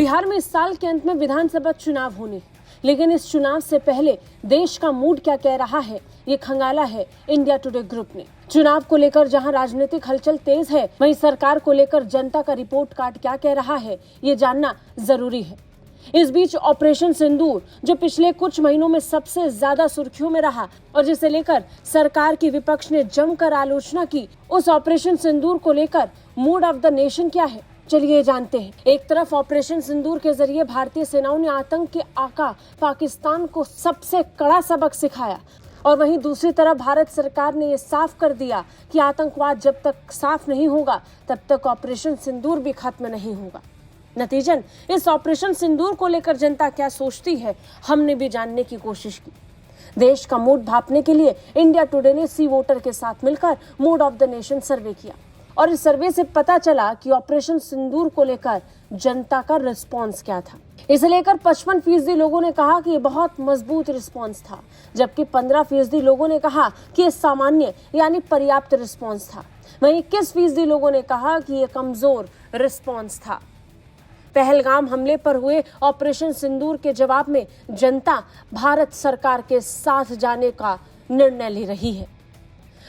बिहार में इस साल के अंत में विधानसभा चुनाव होने हैं, लेकिन इस चुनाव से पहले देश का मूड क्या कह रहा है, ये खंगाला है इंडिया टुडे ग्रुप ने। चुनाव को लेकर जहां राजनीतिक हलचल तेज है, वहीं सरकार को लेकर जनता का रिपोर्ट कार्ड क्या कह रहा है, ये जानना जरूरी है। इस बीच ऑपरेशन सिंदूर, जो पिछले कुछ महीनों में सबसे ज्यादा सुर्खियों में रहा और जिसे लेकर सरकार की विपक्ष ने जमकर आलोचना की, उस ऑपरेशन सिंदूर को लेकर मूड ऑफ द नेशन क्या है, चलिए जानते हैं। एक तरफ ऑपरेशन सिंदूर के जरिए भारतीय सेनाओं ने आतंक के आका पाकिस्तान को सबसे कड़ा सबक सिखाया, और वहीं दूसरी तरफ भारत सरकार ने ये साफ कर दिया कि आतंकवाद जब तक साफ नहीं होगा तब तक ऑपरेशन सिंदूर भी खत्म नहीं होगा। नतीजन इस ऑपरेशन सिंदूर को लेकर जनता क्या सोचती है, हमने भी जानने की कोशिश की। देश का मूड भांपने के लिए इंडिया टुडे ने सी वोटर के साथ मिलकर मूड ऑफ द नेशन सर्वे किया, और इस सर्वे से पता चला कि ऑपरेशन सिंदूर को लेकर जनता का रिस्पॉन्स क्या था। इसे लेकर 55% लोगों ने कहा कि ये बहुत मजबूत रिस्पॉन्स था, जबकि 15% लोगों ने कहा कि ये सामान्य यानी पर्याप्त रिस्पॉन्स था। वहीं 21% लोगों ने कहा कि ये कमजोर रिस्पॉन्स था। पहलगाम हमले पर हुए ऑपरेशन सिंदूर के जवाब में जनता भारत सरकार के साथ जाने का निर्णय ले रही है।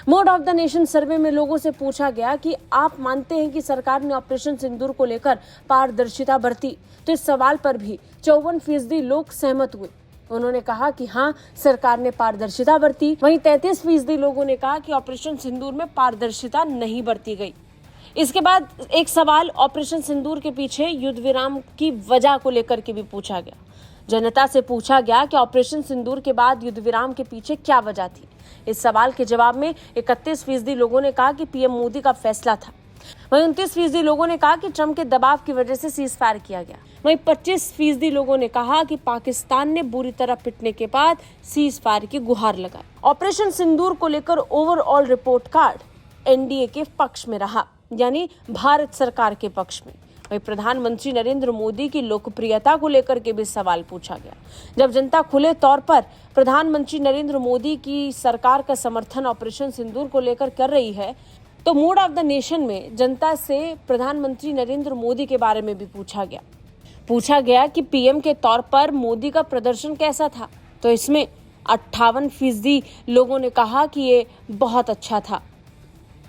मूड ऑफ द नेशन सर्वे में लोगों से पूछा गया कि आप मानते हैं कि सरकार ने ऑपरेशन सिंदूर को लेकर पारदर्शिता बरती, तो इस सवाल पर भी 54% लोग सहमत हुए। उन्होंने कहा कि हाँ, सरकार ने पारदर्शिता बरती। वहीं 33% लोगों ने कहा कि ऑपरेशन सिंदूर में पारदर्शिता नहीं बरती गई। इसके बाद एक सवाल ऑपरेशन सिंदूर के पीछे युद्ध विराम की वजह को लेकर के भी पूछा गया। जनता से पूछा गया कि ऑपरेशन सिंदूर के बाद युद्ध विराम के पीछे क्या वजह थी। इस सवाल के जवाब में 31% लोगों ने कहा कि पीएम मोदी का फैसला था। वहीं 29% लोगों ने कहा कि ट्रंप के दबाव की वजह से सीज फायर किया गया। वहीं 25% लोगों ने कहा कि पाकिस्तान ने बुरी तरह पिटने के बाद सीज फायर की गुहार लगाई। ऑपरेशन सिंदूर को लेकर ओवरऑल रिपोर्ट कार्ड एनडीए के पक्ष में रहा, यानी भारत सरकार के पक्ष में। वहीं प्रधानमंत्री नरेंद्र मोदी की लोकप्रियता को लेकर के भी सवाल पूछा गया। जब जनता खुले तौर पर प्रधानमंत्री नरेंद्र मोदी की सरकार का समर्थन ऑपरेशन सिंदूर को लेकर कर रही है, तो मूड ऑफ द नेशन में जनता से प्रधानमंत्री नरेंद्र मोदी के बारे में भी पूछा गया कि पीएम के तौर पर मोदी का प्रदर्शन कैसा था। तो इसमें 58% लोगों ने कहा कि ये बहुत अच्छा था।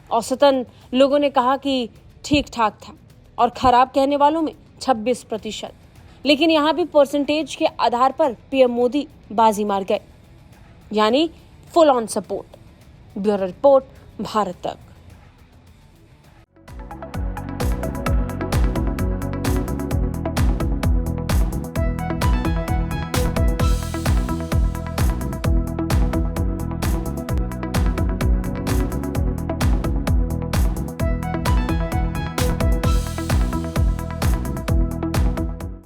औसतन लोगों ने कहा कि ठीक ठाक था, और खराब कहने वालों में 26%। लेकिन यहाँ भी परसेंटेज के आधार पर पीएम मोदी बाजी मार गए, यानी full on support. Bureau report, Bharat तक।